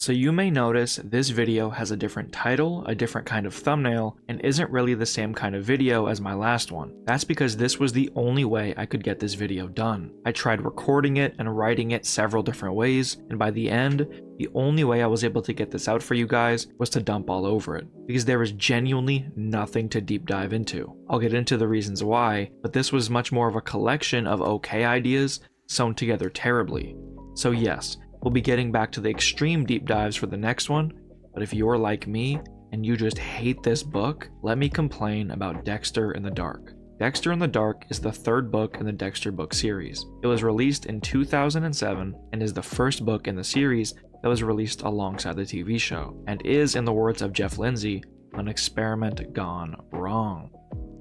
So you may notice this video has a different title, a different kind of thumbnail, and isn't really the same kind of video as my last one. That's because this was the only way I could get this video done. I tried recording it and writing it several different ways, and by the end, the only way I was able to get this out for you guys was to dump all over it, because there is genuinely nothing to deep dive into. I'll get into the reasons why, but this was much more of a collection of okay ideas sewn together terribly. So yes, we'll be getting back to the extreme deep dives for the next one, but if you're like me and you just hate this book, let me complain about Dexter in the Dark. Dexter in the Dark is the third book in the Dexter book series. It was released in 2007 and is the first book in the series that was released alongside the TV show, and is, in the words of Jeff Lindsay, an experiment gone wrong,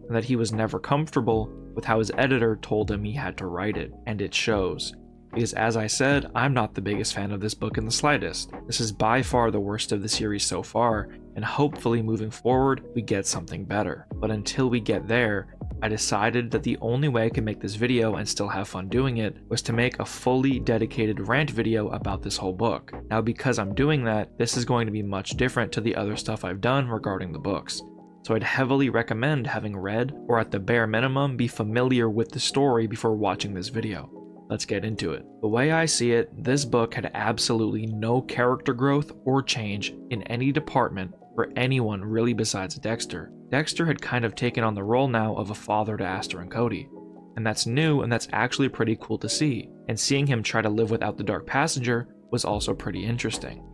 and that he was never comfortable with how his editor told him he had to write it, and it shows. Because as I said, I'm not the biggest fan of this book in the slightest. This is by far the worst of the series so far, and hopefully moving forward, we get something better. But until we get there, I decided that the only way I could make this video and still have fun doing it was to make a fully dedicated rant video about this whole book. Now because I'm doing that, this is going to be much different to the other stuff I've done regarding the books. So I'd heavily recommend having read, or at the bare minimum, be familiar with the story before watching this video. Let's get into it. The way I see it, this book had absolutely no character growth or change in any department for anyone really besides Dexter. Dexter had kind of taken on the role now of a father to Aster and Cody. And that's new, and that's actually pretty cool to see. And seeing him try to live without the Dark Passenger was also pretty interesting.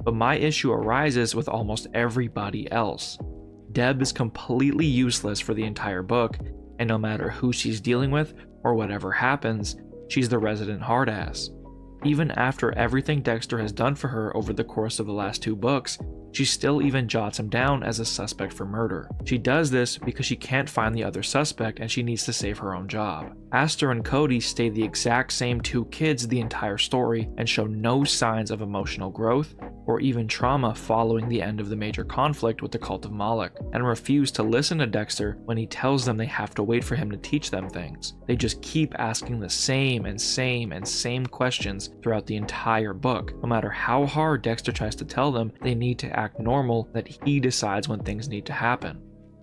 But my issue arises with almost everybody else. Deb is completely useless for the entire book, and no matter who she's dealing with or whatever happens, she's the resident hard ass. Even after everything Dexter has done for her over the course of the last two books, she still even jots him down as a suspect for murder. She does this because she can't find the other suspect and she needs to save her own job. Aster and Cody stay the exact same two kids the entire story and show no signs of emotional growth or even trauma following the end of the major conflict with the cult of Moloch, and refuse to listen to Dexter when he tells them they have to wait for him to teach them things. They just keep asking the same questions throughout the entire book. No matter how hard Dexter tries to tell them they need to act normal, that he decides when things need to happen.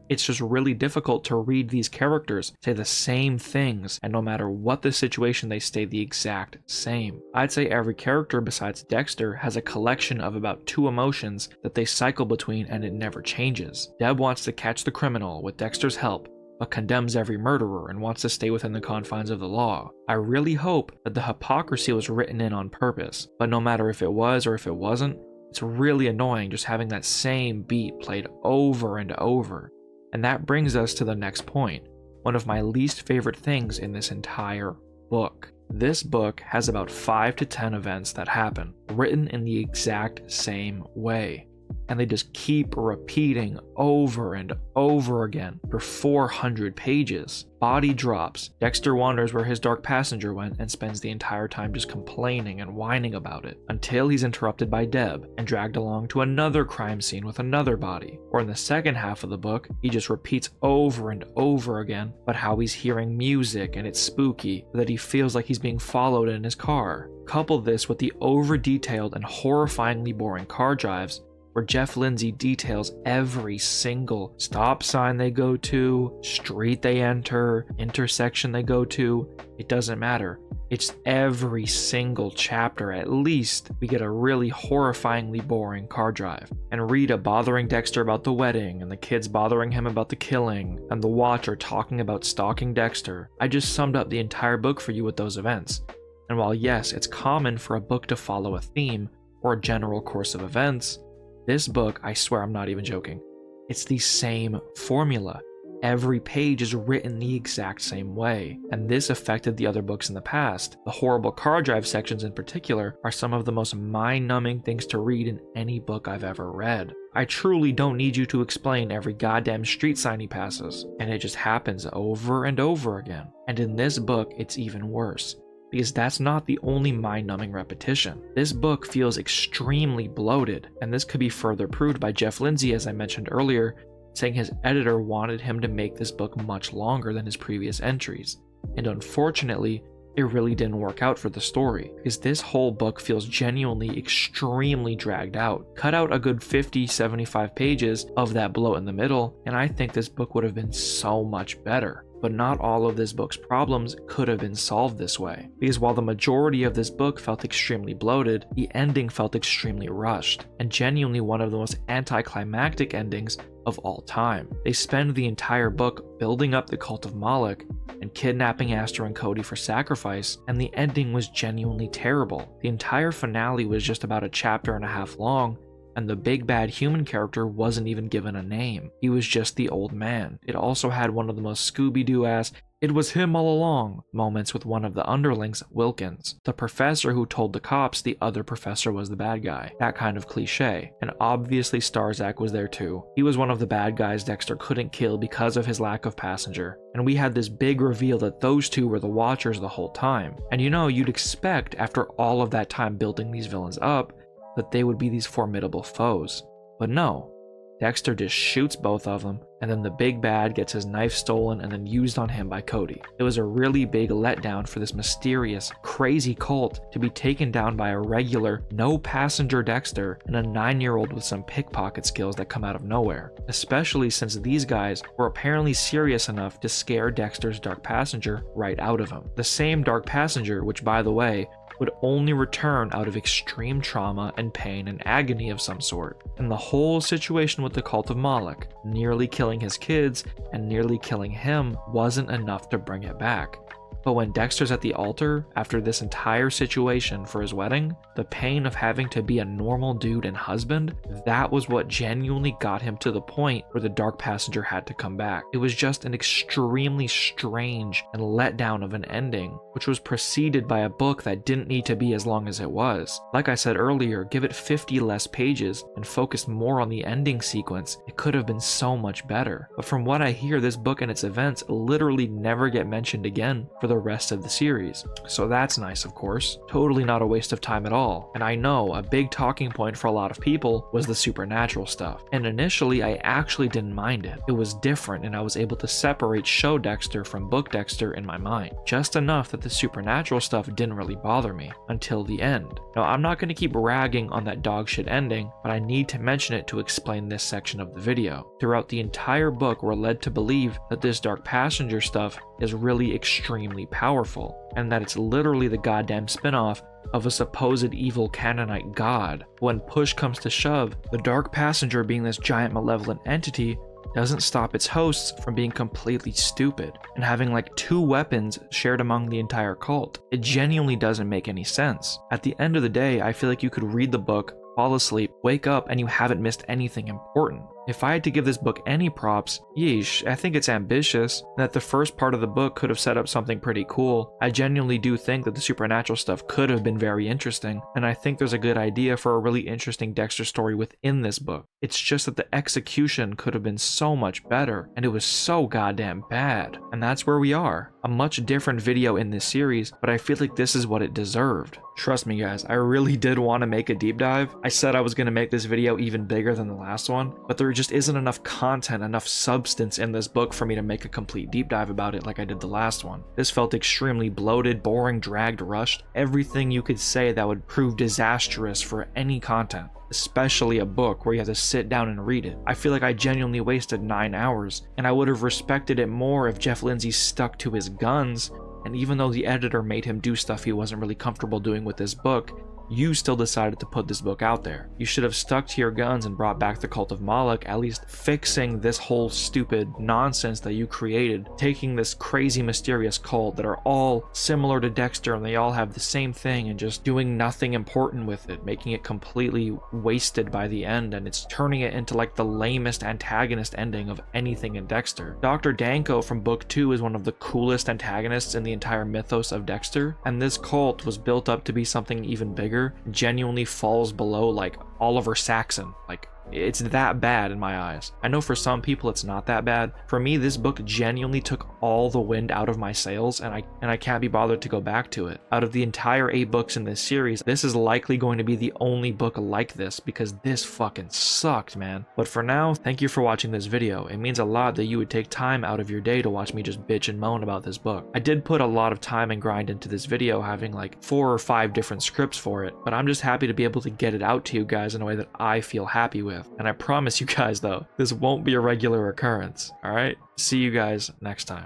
It's just really difficult to read these characters say the same things, and no matter what the situation, they stay the exact same. I'd say every character besides Dexter has a collection of about two emotions that they cycle between, and it never changes. Deb wants to catch the criminal with Dexter's help, but condemns every murderer and wants to stay within the confines of the law. I really hope that the hypocrisy was written in on purpose, but no matter if it was or if it wasn't, it's really annoying just having that same beat played over and over. And that brings us to the next point, one of my least favorite things in this entire book. This book has about 5 to 10 events that happen, written in the exact same way. And they just keep repeating over and over again for 400 pages. Body drops. Dexter wonders where his Dark Passenger went and spends the entire time just complaining and whining about it, until he's interrupted by Deb and dragged along to another crime scene with another body. Or in the second half of the book, he just repeats over and over again about how he's hearing music and it's spooky, that he feels like he's being followed in his car. Couple this with the over-detailed and horrifyingly boring car drives, where Jeff Lindsay details every single stop sign they go to, street they enter, intersection they go to. It doesn't matter. It's every single chapter at least we get a really horrifyingly boring car drive. And Rita bothering Dexter about the wedding, and the kids bothering him about the killing, and the Watcher talking about stalking Dexter. I just summed up the entire book for you with those events. And while yes, it's common for a book to follow a theme or a general course of events, this book, I swear I'm not even joking, it's the same formula. Every page is written the exact same way, and this affected the other books in the past. The horrible car drive sections in particular are some of the most mind-numbing things to read in any book I've ever read. I truly don't need you to explain every goddamn street sign he passes, and it just happens over and over again. And in this book, it's even worse, because that's not the only mind-numbing repetition. This book feels extremely bloated, and this could be further proved by Jeff Lindsay, as I mentioned earlier, saying his editor wanted him to make this book much longer than his previous entries. And unfortunately, it really didn't work out for the story, because this whole book feels genuinely extremely dragged out. Cut out a good 50-75 pages of that bloat in the middle, and I think this book would have been so much better. But not all of this book's problems could have been solved this way, because while the majority of this book felt extremely bloated, the ending felt extremely rushed, and genuinely one of the most anticlimactic endings of all time. They spend the entire book building up the cult of Moloch and kidnapping Aster and Cody for sacrifice, and the ending was genuinely terrible. The entire finale was just about a chapter and a half long, and the big bad human character wasn't even given a name. He was just the old man. It also had one of the most Scooby-Doo-ass "it was him all along" moments with one of the underlings, Wilkins, the professor who told the cops the other professor was the bad guy. That kind of cliche. And obviously Starzak was there too. He was one of the bad guys Dexter couldn't kill because of his lack of passenger. And we had this big reveal that those two were the Watchers the whole time. And you know, you'd expect after all of that time building these villains up, that they would be these formidable foes. But no, Dexter just shoots both of them, and then the big bad gets his knife stolen and then used on him by Cody. It was a really big letdown for this mysterious, crazy cult to be taken down by a regular, no-passenger Dexter and a 9-year-old with some pickpocket skills that come out of nowhere, especially since these guys were apparently serious enough to scare Dexter's dark passenger right out of him. The same dark passenger, which by the way, would only return out of extreme trauma and pain and agony of some sort. And the whole situation with the cult of Moloch, nearly killing his kids and nearly killing him, wasn't enough to bring it back. But when Dexter's at the altar, after this entire situation for his wedding, the pain of having to be a normal dude and husband, that was what genuinely got him to the point where the dark passenger had to come back. It was just an extremely strange and letdown of an ending, which was preceded by a book that didn't need to be as long as it was. Like I said earlier, give it 50 less pages and focus more on the ending sequence, it could have been so much better. But from what I hear, this book and its events literally never get mentioned again for the rest of the series. So that's nice, of course. Totally not a waste of time at all. And I know a big talking point for a lot of people was the supernatural stuff. And initially, I actually didn't mind it. It was different, and I was able to separate show Dexter from book Dexter in my mind. Just enough that the supernatural stuff didn't really bother me until the end. Now, I'm not going to keep ragging on that dogshit ending, but I need to mention it to explain this section of the video. Throughout the entire book, we're led to believe that this dark passenger stuff is really extremely powerful, and that it's literally the goddamn spin-off of a supposed evil Canaanite god. When push comes to shove, the dark passenger, being this giant malevolent entity, doesn't stop its hosts from being completely stupid and having like 2 weapons shared among the entire cult. It genuinely doesn't make any sense. At the end of the day, I feel like you could read the book, fall asleep, wake up, and you haven't missed anything important. If I had to give this book any props, yeesh, I think it's ambitious, and that the first part of the book could have set up something pretty cool. I genuinely do think that the supernatural stuff could have been very interesting, and I think there's a good idea for a really interesting Dexter story within this book. It's just that the execution could have been so much better, and it was so goddamn bad. And that's where we are. A much different video in this series, but I feel like this is what it deserved. Trust me guys, I really did want to make a deep dive. I said I was going to make this video even bigger than the last one, but there just isn't enough content, enough substance in this book for me to make a complete deep dive about it like I did the last one. This felt extremely bloated, boring, dragged, rushed, everything you could say that would prove disastrous for any content, especially a book where you have to sit down and read it. I feel like I genuinely wasted 9 hours, and I would have respected it more if Jeff Lindsay stuck to his guns, and even though the editor made him do stuff he wasn't really comfortable doing with this book, you still decided to put this book out there. You should have stuck to your guns and brought back the cult of Moloch, at least fixing this whole stupid nonsense that you created, taking this crazy mysterious cult that are all similar to Dexter and they all have the same thing and just doing nothing important with it, making it completely wasted by the end, and it's turning it into like the lamest antagonist ending of anything in Dexter. Dr. Danko from book 2 is one of the coolest antagonists in the entire mythos of Dexter, and this cult was built up to be something even bigger, genuinely falls below like Oliver Saxon, like It's that bad in my eyes. I know for some people it's not that bad. For me, this book genuinely took all the wind out of my sails, and I can't be bothered to go back to it. Out of the entire 8 books in this series, this is likely going to be the only book like this, because this fucking sucked, man. But for now, thank you for watching this video. It means a lot that you would take time out of your day to watch me just bitch and moan about this book. I did put a lot of time and grind into this video, having like 4 or 5 different scripts for it, but I'm just happy to be able to get it out to you guys in a way that I feel happy with. And I promise you guys though, this won't be a regular occurrence, alright? See you guys next time.